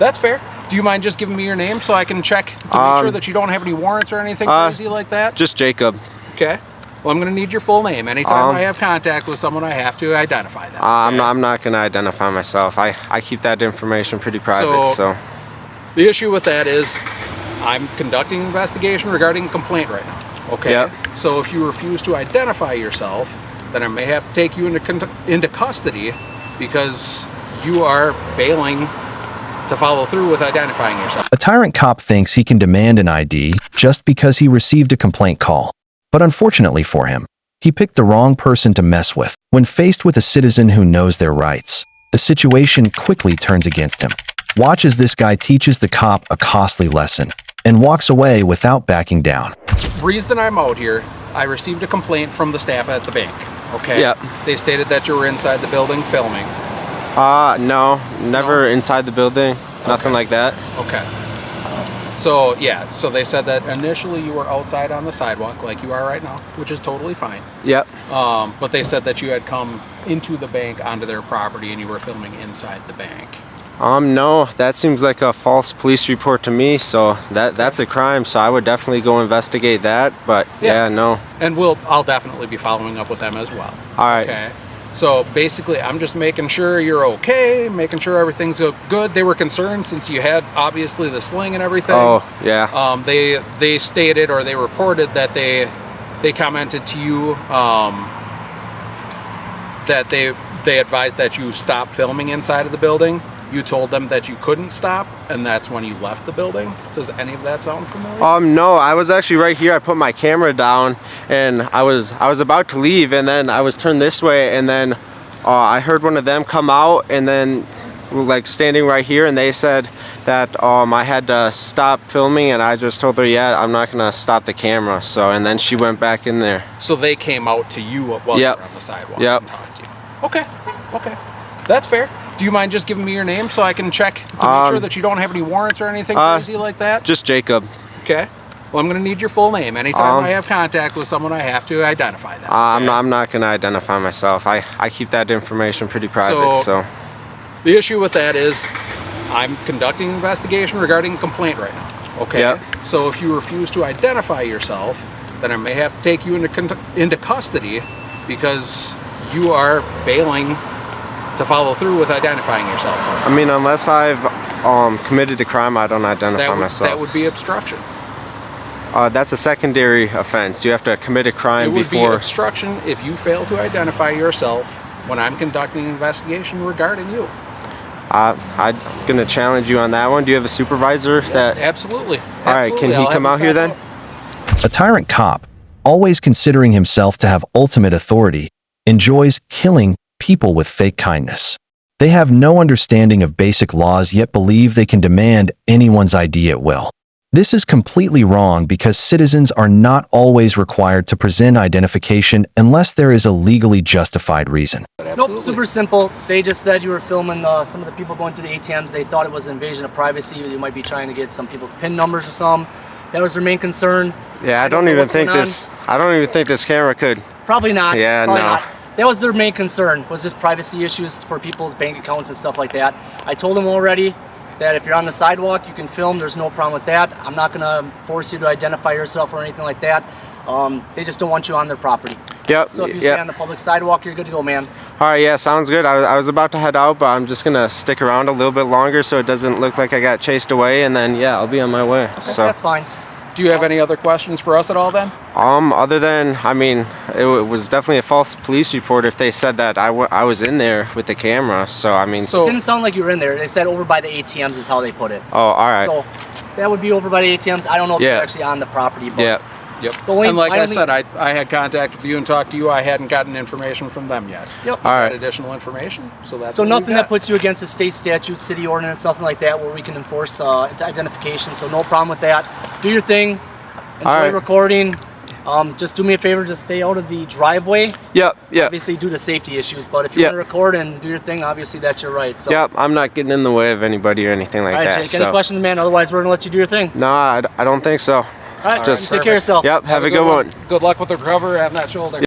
That's fair. Do you mind just giving me your name so I can check to make sure that you don't have any warrants or anything crazy like that? Just Jacob. Okay. Well, I'm going to need your full name. Anytime I have contact with someone, I have to identify them. Okay? I'm not going to identify myself. I keep that information pretty private, so. The issue with that is I'm conducting an investigation regarding a complaint right now. Okay? Yep. So if you refuse to identify yourself, then I may have to take you into custody because you are failing to follow through with identifying yourself. A tyrant cop thinks he can demand an ID just because he received a complaint call. But unfortunately for him, he picked the wrong person to mess with. When faced with a citizen who knows their rights, the situation quickly turns against him. Watch as this guy teaches the cop a costly lesson and walks away without backing down. The reason I'm out here, I received a complaint from the staff at the bank. Okay? Yep. They stated that you were inside the building filming. No, never inside the building, nothing like that. Okay. So, yeah, so they said that initially you were outside on the sidewalk like you are right now, which is totally fine. Yep. But they said that you had come into the bank onto their property and you were filming inside the bank. No, that seems like a false police report to me, so that's a crime, so I would definitely go investigate that, but yeah no. And I'll definitely be following up with them as well. All right. Okay. So basically, I'm just making sure you're okay, making sure everything's good. They were concerned since you had obviously the sling and everything. Oh, yeah. They stated, or they reported that they commented to you that they advised that you stop filming inside of the building. You told them that you couldn't stop, and that's when you left the building. Does any of that sound familiar? No, I was actually right here. I put my camera down, and I was about to leave, and then I was turned this way, and then I heard one of them come out, and then like standing right here, and they said that I had to stop filming, and I just told her, yeah, I'm not gonna stop the camera. So, and then she went back in there. So they came out to you while you were on the sidewalk and talked to you. Okay, that's fair. Do you mind just giving me your name so I can check to make sure that you don't have any warrants or anything crazy like that? Just Jacob. Okay. Well, I'm going to need your full name. Anytime I have contact with someone, I have to identify them. I'm not going to identify myself. I keep that information pretty private, so. The issue with that is I'm conducting an investigation regarding a complaint right now. Okay? Yep. So if you refuse to identify yourself, then I may have to take you into custody because you are failing to follow through with identifying yourself. I mean, unless I've committed a crime, I don't identify myself. That would be obstruction. That's a secondary offense. You have to commit a crime before. It would be obstruction if you fail to identify yourself when I'm conducting an investigation regarding you. I'm going to challenge you on that one. Do you have a supervisor that? Absolutely. All right, can he come out here then? A tyrant cop, always considering himself to have ultimate authority, enjoys killing people with fake kindness. They have no understanding of basic laws yet believe they can demand anyone's ID at will. This is completely wrong because citizens are not always required to present identification unless there is a legally justified reason. Nope, super simple. They just said you were filming some of the people going through the ATMs. They thought it was an invasion of privacy. You might be trying to get some people's PIN numbers or something. That was their main concern. Yeah, I don't even think this camera could. Probably not. Yeah, Probably no. not. That was their main concern, was just privacy issues for people's bank accounts and stuff like that. I told them already that if you're on the sidewalk, you can film. There's no problem with that. I'm not going to force you to identify yourself or anything like that. They just don't want you on their property. Yep. So if you stay on the public sidewalk, you're good to go, man. All right, yeah, sounds good. I was about to head out, but I'm just going to stick around a little bit longer so it doesn't look like I got chased away, and then, yeah, I'll be on my way. Okay, so that's fine. Do you have any other questions for us at all then? Other than, I mean, it was definitely a false police report if they said that I was in there with the camera, so I mean. It didn't sound like you were in there. They said over by the ATMs is how they put it. Oh, all right. So that would be over by the ATMs. I don't know if you're actually on the property, but. Yeah. Yep. And like I said, I had contact with you and talked to you. I hadn't gotten information from them yet. Yep. All right. Additional information. So that's so nothing that puts you against a state statute, city ordinance, nothing like that, where we can enforce identification. So no problem with that. Do your thing. Enjoy recording. Just do me a favor, just stay out of the driveway. Yep. Obviously due to safety issues, but if you want to record and do your thing, obviously that's your right. So. Yep, I'm not getting in the way of anybody or anything like that. All right, Jake, any questions, man? Otherwise, we're going to let you do your thing. No, I don't think so. All right, just take care of yourself. Yep, have a good one. Good luck with the recovery. Have that shoulder.